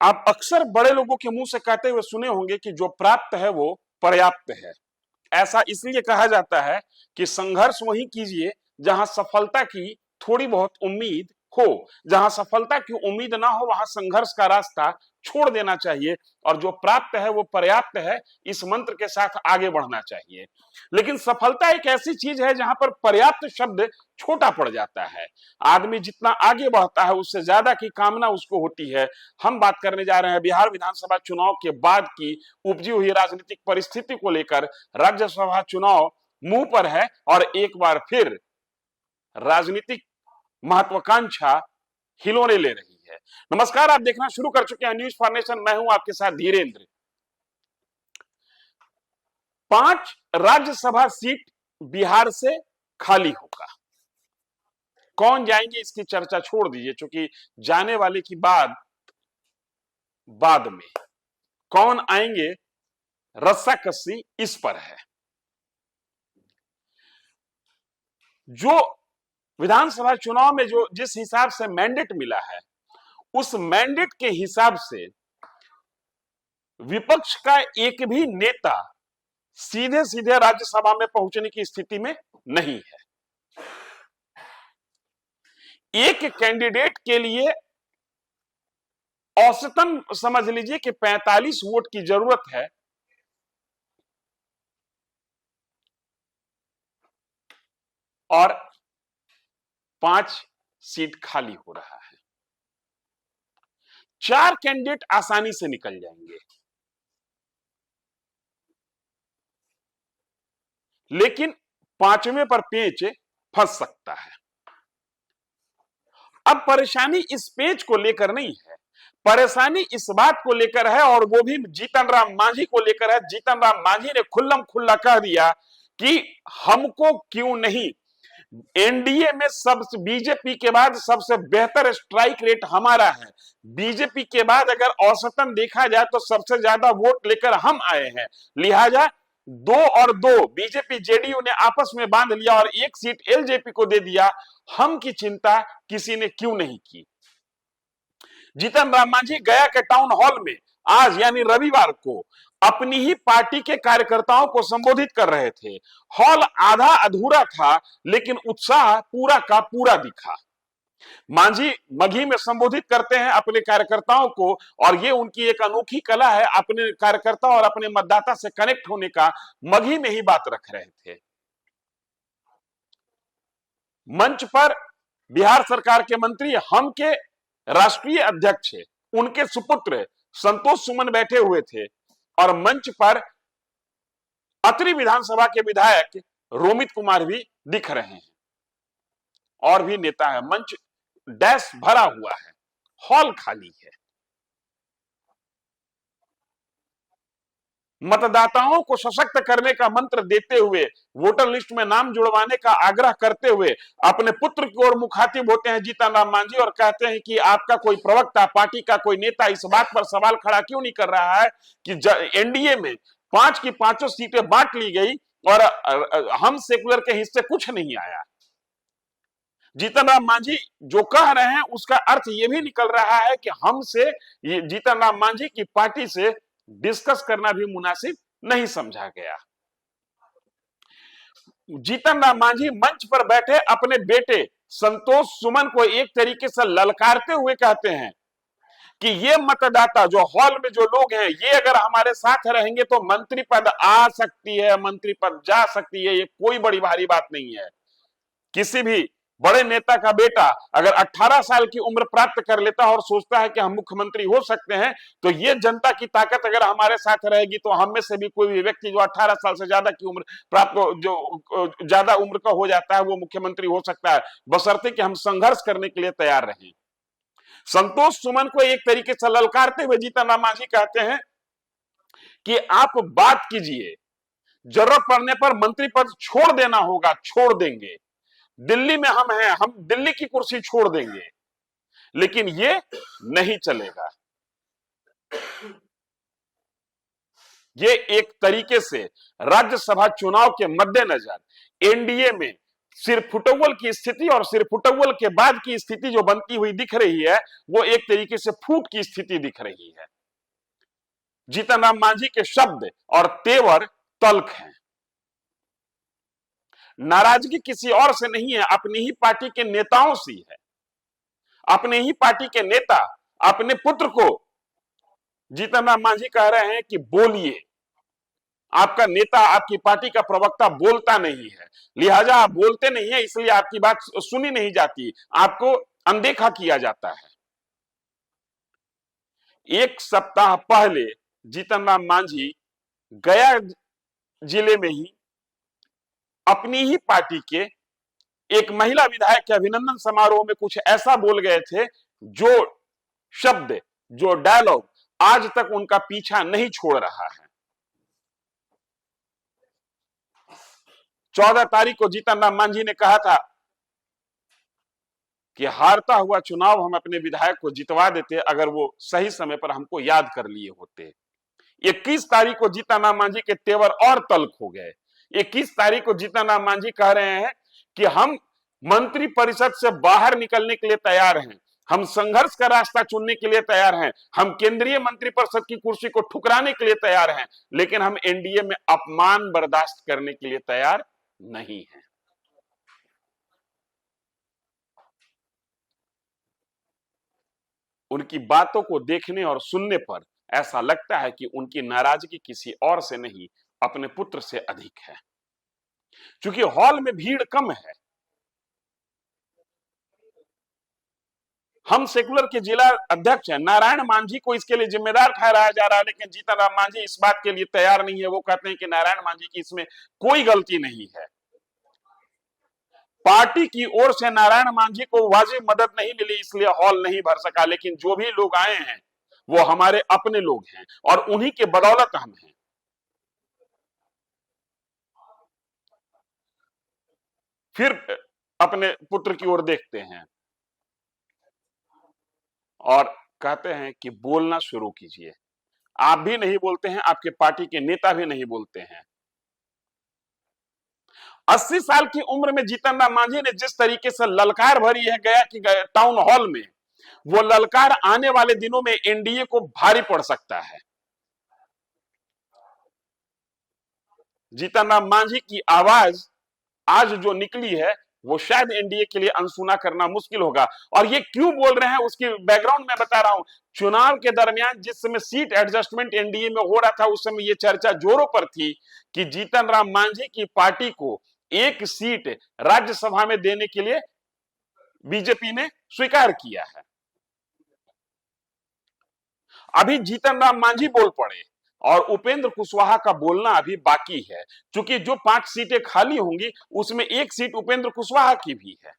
आप अक्सर बड़े लोगों के मुंह से कहते हुए सुने होंगे कि जो प्राप्त है वो पर्याप्त है। ऐसा इसलिए कहा जाता है कि संघर्ष वहीं कीजिए जहां सफलता की थोड़ी बहुत उम्मीद हो। जहां सफलता की उम्मीद ना हो वहां संघर्ष का रास्ता छोड़ देना चाहिए और जो प्राप्त है वो पर्याप्त है, इस मंत्र के साथ आगे बढ़ना चाहिए। लेकिन सफलता एक ऐसी चीज है जहां पर पर्याप्त शब्द छोटा पड़ जाता है। आदमी जितना आगे बढ़ता है उससे ज्यादा की कामना उसको होती है। हम बात करने जा रहे हैं बिहार विधानसभा चुनाव के बाद की उपजी हुई राजनीतिक परिस्थिति को लेकर। राज्यसभा चुनाव मुंह पर है और एक बार फिर राजनीतिक महत्वाकांक्षा हिलोने ले रही है। नमस्कार, आप देखना शुरू कर चुके हैं न्यूज फॉर नेशन। मैं हूं आपके साथ धीरेन्द्र। 5 राज्यसभा सीट बिहार से खाली होगा। कौन जाएंगे इसकी चर्चा छोड़ दीजिए, क्योंकि जाने वाले की बात बाद में, कौन आएंगे रस्साकसी इस पर है। जो विधानसभा चुनाव में जो जिस हिसाब से मैंडेट मिला है, उस मैंडेट के हिसाब से विपक्ष का एक भी नेता सीधे सीधे राज्यसभा में पहुंचने की स्थिति में नहीं है। एक कैंडिडेट के लिए औसतन समझ लीजिए कि 45 वोट की जरूरत है और 5 सीट खाली हो रहा है। 4 कैंडिडेट आसानी से निकल जाएंगे, लेकिन 5वें पर पेच फंस सकता है। अब परेशानी इस पेच को लेकर नहीं है, परेशानी इस बात को लेकर है और वो भी जीतन राम मांझी को लेकर है। जीतन राम मांझी ने खुल्लम खुल्ला कह दिया कि हमको क्यों नहीं, एनडीए में सबसे, बीजेपी के बाद सबसे बेहतर स्ट्राइक रेट हमारा है। बीजेपी के बाद अगर औसतन देखा जाए तो सबसे ज्यादा वोट लेकर हम आए हैं। लिहाजा 2 और 2 बीजेपी जेडीयू ने आपस में बांध लिया और 1 सीट एलजेपी को दे दिया। हम की चिंता किसी ने क्यों नहीं की। जीतन राम मांझी गया के टाउन हॉल में आज यानी रविवार को अपनी ही पार्टी के कार्यकर्ताओं को संबोधित कर रहे थे। हॉल आधा अधूरा था, लेकिन उत्साह पूरा का पूरा दिखा। मांझी मगही में संबोधित करते हैं अपने कार्यकर्ताओं को और ये उनकी एक अनोखी कला है, अपने कार्यकर्ता और अपने मतदाता से कनेक्ट होने का। मगही में ही बात रख रहे थे। मंच पर बिहार सरकार के मंत्री, हम के राष्ट्रीय अध्यक्ष, उनके सुपुत्र संतोष सुमन बैठे हुए थे और मंच पर अतरी विधानसभा के विधायक रोमित कुमार भी दिख रहे हैं और भी नेता है। मंच डैश भरा हुआ है, हॉल खाली है। मतदाताओं को सशक्त करने का मंत्र देते हुए, वोटर लिस्ट में नाम जुड़वाने का आग्रह करते हुए अपने पुत्र की ओर मुखातिब होते हैं जीतन राम मांझी और कहते हैं कि आपका कोई प्रवक्ता, पार्टी का कोई नेता इस बात पर सवाल खड़ा क्यों नहीं कर रहा है कि एनडीए में 5 की 5 सीटें बांट ली गई और हम सेकुलर के हिस्से कुछ नहीं आया। जीतन राम मांझी जो कह रहे हैं उसका अर्थ यह भी निकल रहा है कि हमसे, जीतन राम मांझी की पार्टी से डिस्कस करना भी मुनासिब नहीं समझा गया। जीतन राम मांझी मंच पर बैठे अपने बेटे संतोष सुमन को एक तरीके से ललकारते हुए कहते हैं कि ये मतदाता, जो हॉल में जो लोग हैं, ये अगर हमारे साथ रहेंगे तो मंत्री पद आ सकती है, मंत्री पद जा सकती है, ये कोई बड़ी भारी बात नहीं है। किसी भी बड़े नेता का बेटा अगर 18 साल की उम्र प्राप्त कर लेता है और सोचता है कि हम मुख्यमंत्री हो सकते हैं, तो ये जनता की ताकत अगर हमारे साथ रहेगी तो हम में से भी कोई भी व्यक्ति जो 18 साल से ज्यादा की उम्र प्राप्त, जो ज्यादा उम्र का हो जाता है, वो मुख्यमंत्री हो सकता है, बशर्ते कि हम संघर्ष करने के लिए तैयार रहें। संतोष सुमन को एक तरीके से ललकारते हुए जीतन राम मांझी कहते हैं कि आप बात कीजिए, जरूरत पड़ने पर मंत्री पद छोड़ देना होगा, छोड़ देंगे। दिल्ली में हम हैं, हम दिल्ली की कुर्सी छोड़ देंगे, लेकिन ये नहीं चलेगा। ये एक तरीके से राज्यसभा चुनाव के मद्देनजर एनडीए में सिरफुटौल की स्थिति और सिरफुटौल के बाद की स्थिति जो बनती हुई दिख रही है, वो एक तरीके से फूट की स्थिति दिख रही है। जीतन राम मांझी के शब्द और तेवर तल्ख हैं। नाराजगी किसी और से नहीं है, अपनी ही पार्टी के नेताओं से है। अपने ही पार्टी के नेता अपने पुत्र को जीतन राम मांझी कह रहे हैं कि बोलिए, आपका नेता, आपकी पार्टी का प्रवक्ता बोलता नहीं है, लिहाजा आप बोलते नहीं है, इसलिए आपकी बात सुनी नहीं जाती, आपको अनदेखा किया जाता है। एक सप्ताह पहले जीतन राम मांझी गया जिले में ही अपनी ही पार्टी के एक महिला विधायक के अभिनंदन समारोह में कुछ ऐसा बोल गए थे, जो शब्द, जो डायलॉग आज तक उनका पीछा नहीं छोड़ रहा है। 14 तारीख को जीतन राम मांझी ने कहा था कि हारता हुआ चुनाव हम अपने विधायक को जितवा देते अगर वो सही समय पर हमको याद कर लिए होते। 21 तारीख को जीतन राम मांझी के तेवर और तल्ख हो गए। 21 तारीख को जीतन राम मांझी कह रहे हैं कि हम मंत्री परिषद से बाहर निकलने के लिए तैयार हैं, हम संघर्ष का रास्ता चुनने के लिए तैयार हैं, हम केंद्रीय मंत्री परिषद की कुर्सी को ठुकराने के लिए तैयार हैं, लेकिन हम एनडीए में अपमान बर्दाश्त करने के लिए तैयार नहीं हैं। उनकी बातों को देखने और सुनने पर ऐसा लगता है कि उनकी नाराजगी किसी और से नहीं, अपने पुत्र से अधिक है। क्योंकि हॉल में भीड़ कम है। हम सेकुलर के जिला अध्यक्ष हैं, नारायण मांझी को इसके लिए जिम्मेदार ठहराया जा रहा है, लेकिन जीतन राम मांझी इस बात के लिए तैयार नहीं है। वो कहते हैं कि नारायण मांझी की इसमें कोई गलती नहीं है। पार्टी की ओर से नारायण मांझी को वाजिब मदद नहीं मिली, इसलिए हॉल नहीं भर सका, लेकिन जो भी लोग आए हैं वो हमारे अपने लोग हैं और उन्हीं के बदौलत हम हैं। फिर अपने पुत्र की ओर देखते हैं और कहते हैं कि बोलना शुरू कीजिए। आप भी नहीं बोलते हैं, आपके पार्टी के नेता भी नहीं बोलते हैं। 80 साल की उम्र में जीतन राम मांझी ने जिस तरीके से ललकार भरी है गया कि टाउन हॉल में, वो ललकार आने वाले दिनों में एनडीए को भारी पड़ सकता है। जीतन राम मांझी की आवाज आज जो निकली है वो शायद एनडीए के लिए अनसुना करना मुश्किल होगा। और ये क्यों बोल रहे हैं उसकी बैकग्राउंड में बता रहा हूं। चुनाव के दरमियान जिस समय सीट एडजस्टमेंट एनडीए में हो रहा था, उस समय ये चर्चा जोरों पर थी कि जीतन राम मांझी की पार्टी को एक सीट राज्यसभा में देने के लिए बीजेपी ने स्वीकार किया है। अभी जीतन राम मांझी बोल पड़े और उपेंद्र कुशवाहा का बोलना अभी बाकी है, क्योंकि जो 5 सीटें खाली होंगी उसमें 1 सीट उपेंद्र कुशवाहा की भी है।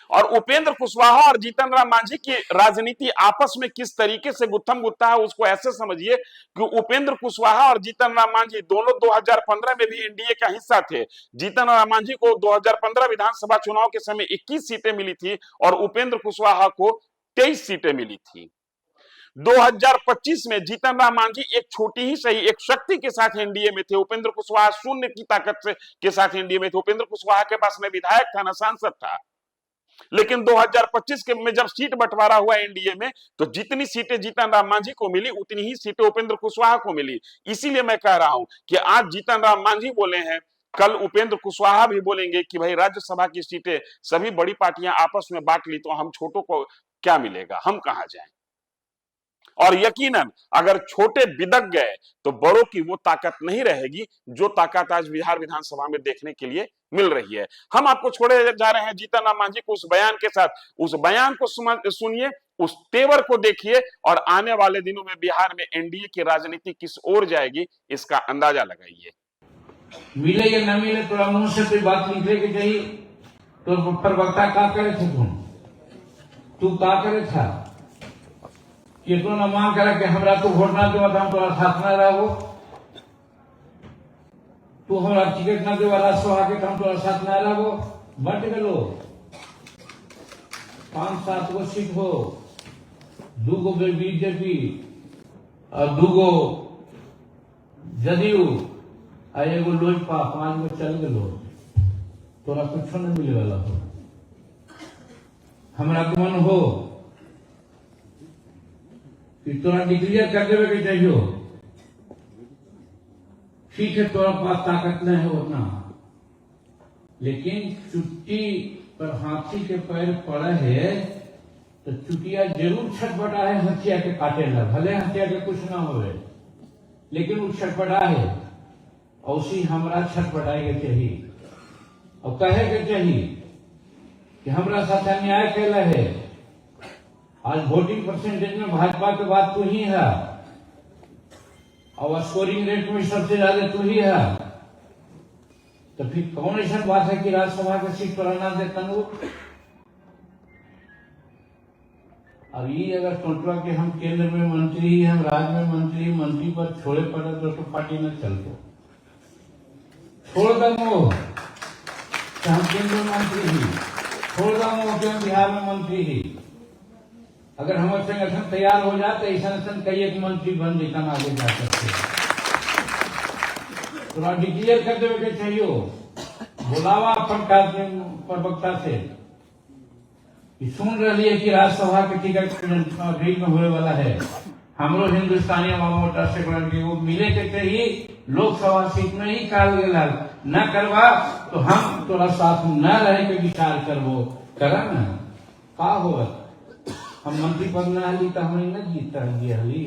और उपेंद्र कुशवाहा और जीतन राम मांझी की राजनीति आपस में किस तरीके से गुत्थम गुत्था है, उसको ऐसे समझिए कि उपेंद्र कुशवाहा और जीतन राम मांझी दोनों 2015 में भी एनडीए का हिस्सा थे। जीतन राम मांझी को 2015 विधानसभा चुनाव के समय 21 सीटें मिली थी और उपेंद्र कुशवाहा को 23 सीटें मिली थी। 2025 में जीतन राम मांझी एक छोटी ही सही एक शक्ति के साथ एनडीए में थे, उपेंद्र कुशवाहा शून्य की ताकत से के साथ एनडीए में थे। उपेंद्र कुशवाहा के पास में विधायक था, न सांसद था। लेकिन 2025 के में जब सीट बंटवारा हुआ एनडीए में, तो जितनी सीटें जीतन राम मांझी को मिली उतनी ही सीटें उपेंद्र कुशवाहा को मिली। इसीलिए मैं कह रहा हूं कि आज जीतन राम मांझी बोले हैं, कल उपेंद्र कुशवाहा भी बोलेंगे कि भाई राज्यसभा की सीटें सभी बड़ी पार्टियां आपस में बांट ली तो हम छोटों को क्या मिलेगा, हम कहां जाएं। और यकीनन अगर छोटे बिदक गए तो बड़ों की वो ताकत नहीं रहेगी जो ताकत आज बिहार विधानसभा में देखने के लिए मिल रही है। हम आपको छोड़े जा रहे हैं जीतन राम मांझी को उस बयान के साथ। उस बयान को सुनिए, उस तेवर को देखिए और आने वाले दिनों में बिहार में एनडीए की राजनीति किस ओर जाएगी इसका अंदाजा लगाइए। मिले या न मिले, थोड़ा मुंह से कोई बात निकले कि चाहिए तो प्रवक्ता का करे थे, तू का करे था कि तू न मांग करा कि हमरा तो वोट ना देवा हम तोरा साथ ना रहो, तू हमरा टिकट ना देवा राज्यसभा के हम तोरा साथ ना रहो। बट गलो 5-7 गो सीट हो, 2 गो बीजेपी और 2 गो जदयू आ 1 गो लोजपा, 5 गो चल गलो। तोरा कुछ न मिले वाला हो। हमरा को मन हो कि तोरा डिक्लेयर कर देवे के चाहिए, ठीक है तोरा पास ताकत नहीं है उतना, लेकिन चुट्टी पर हाथी के पैर पड़े है तो चुटिया जरूर छटपटा है हथिया के काटे ला, भले हथिया के कुछ ना होवे, लेकिन वो छटपटा है। औसी हमरा छटपटाए के चाहिए और कहे के चाहिए कि हमरा साथ अन्याय कैला है। आज वोटिंग परसेंटेज में भाजपा के बाद तू ही है और स्कोरिंग रेट में सबसे ज्यादा तू ही है, तो फिर कौन ऐसा बात है कि राज्यसभा की सीट पर आना दे तनु। अब ये अगर सोचवा कि हम केंद्र में मंत्री, हम राज्य में मंत्री, मंत्री पर छोड़े पड़े तो पार्टी न चलते, छोड़ दो कि हम केंद्र में मंत्री ही, छोड़ दो कि हम बिहार में मंत्री ही। अगर हमारे संगठन तैयार हो जाते ऐसा कई एक मंत्री बन देता आगे जा सकते, तो डिक्लेयर कर देवे के चाहिए, बुलावा अपन प्रवक्ता से कि सुन रही है कि राज्यसभा के टिकट अभी में होने वाला है, हमरो हिंदुस्तानी मोटर से वो मिले के चाहिए, लोकसभा सीट में ही काल गया न करवा तो हम तोरा साथ न रहे के विचार करबो करा न का हो। हम मंत्री पद न हली तो हमें न जीतता हली।